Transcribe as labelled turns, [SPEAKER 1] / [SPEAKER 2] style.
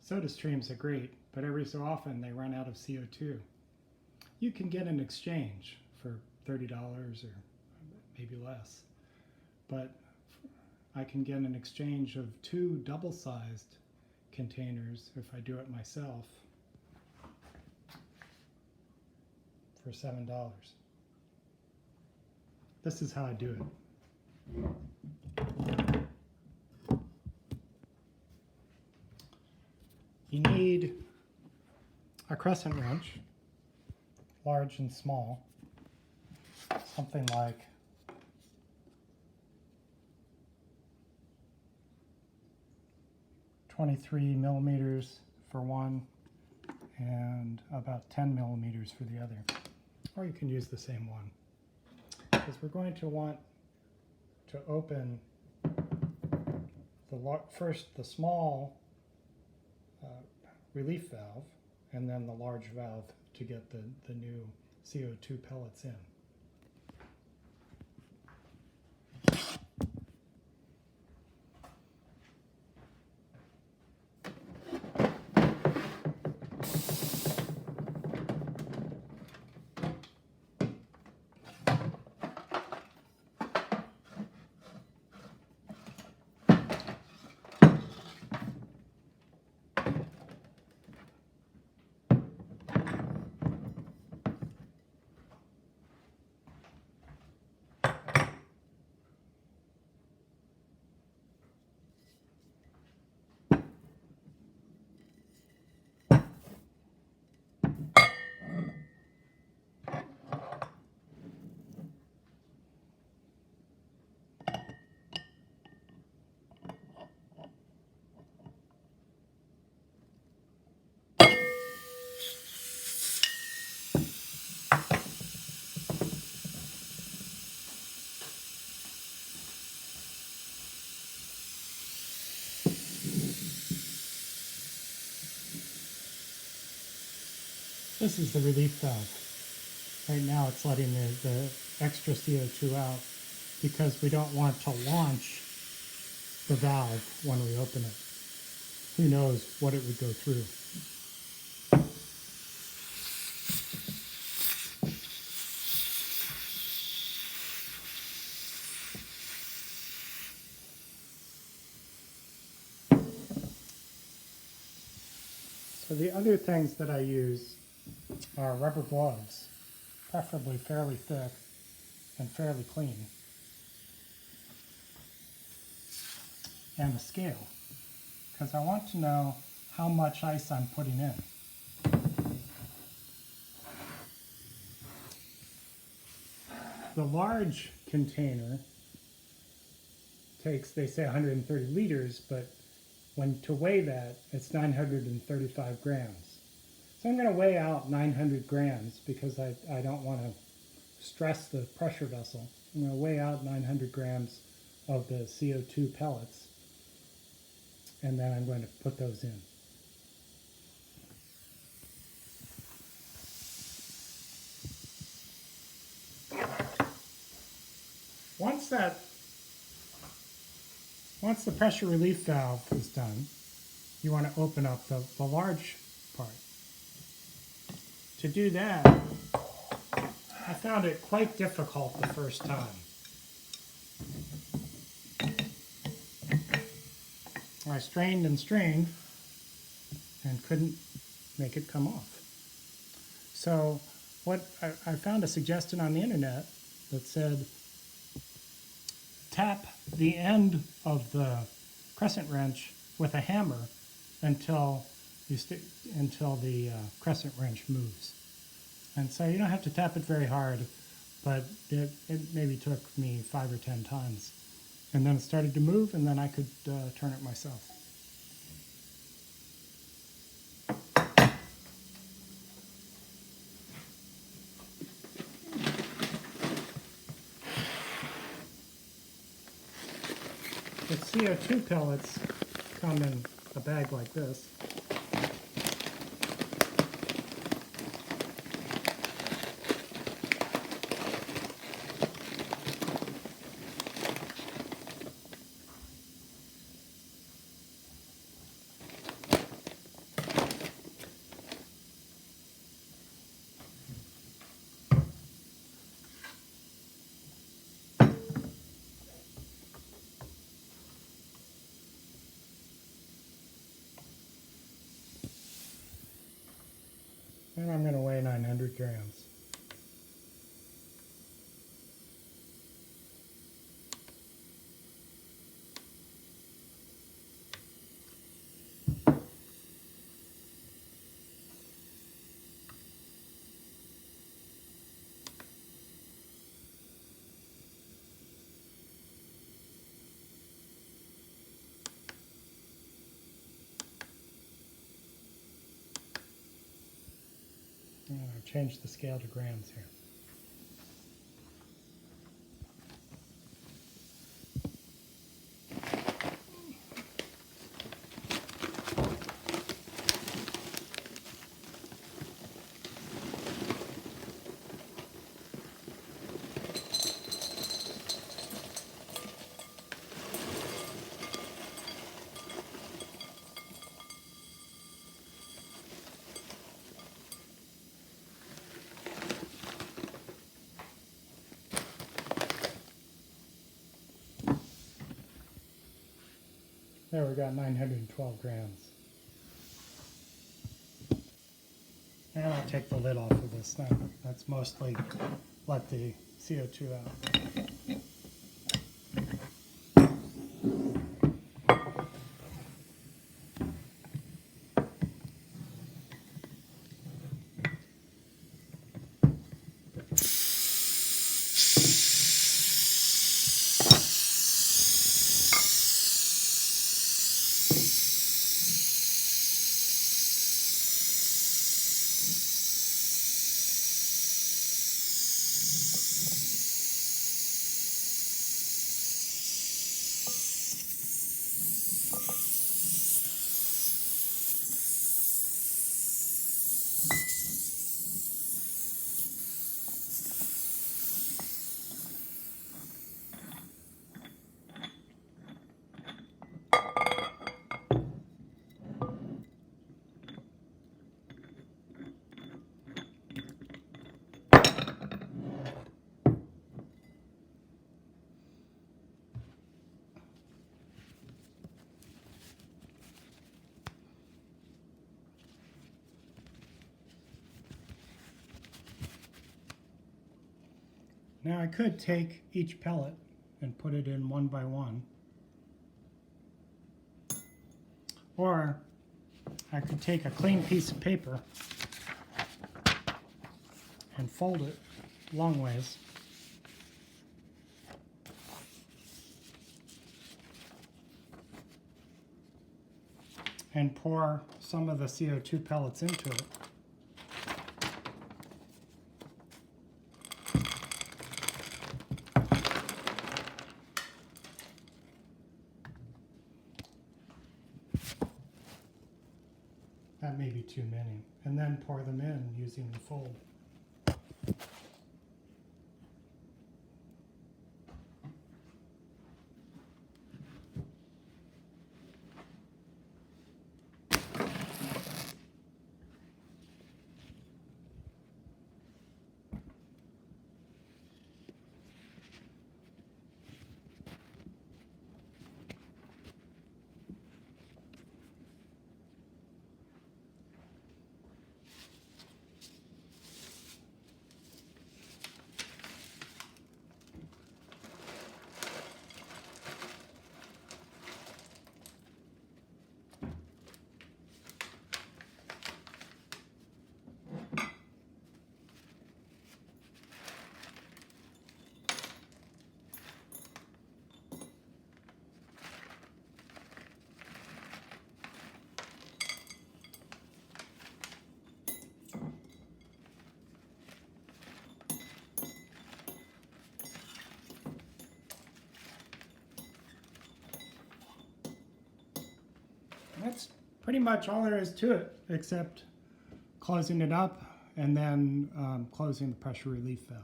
[SPEAKER 1] Soda streams are great, but every so often they run out of CO2. You can get an exchange for $30 or maybe less, but I can get an exchange of 2 double-sized containers if I do it myself for $7. This is how I do it. You need a crescent wrench, large and small, something like 23 millimeters for one and about 10 millimeters for the other. Or you can use the same one. Because we're going to want to open first the small relief valve and then the large valve to get the new CO2 pellets in. This is the relief valve. Right now it's letting the extra CO2 out because we don't want to launch the valve when we open it. Who knows what it would go through. So the other things that I use are rubber gloves, preferably fairly thick and fairly clean, and a scale, because I want to know how much ice I'm putting in. The large container takes, they say 130 liters, but when to weigh that, it's 935 grams. So I'm going to weigh out 900 grams because I don't want to stress the pressure vessel. I'm going to weigh out 900 grams of the CO2 pellets, and then I'm going to put those in. Once the pressure relief valve is done, you want to open up the large part. To do that, I found it quite difficult the first time. I strained and strained and couldn't make it come off. So I found a suggestion on the internet that said tap the end of the crescent wrench with a hammer until the crescent wrench moves. And so you don't have to tap it very hard, but it maybe took me 5 or 10 times. And then it started to move, and then I could turn it myself. The CO2 pellets come in a bag like this. And I'm going to weigh 900 grams. I've changed the scale to grams here. There, we got 912 grams. And I'll take the lid off of this now. That's mostly let the CO2 out. Now I could take each pellet and put it in one by one, or I could take a clean piece of paper and fold it long ways and pour some of the CO2 pellets into it. That may be too many. And then pour them in using the fold. That's pretty much all there is to it, except closing it up and then closing the pressure relief valve.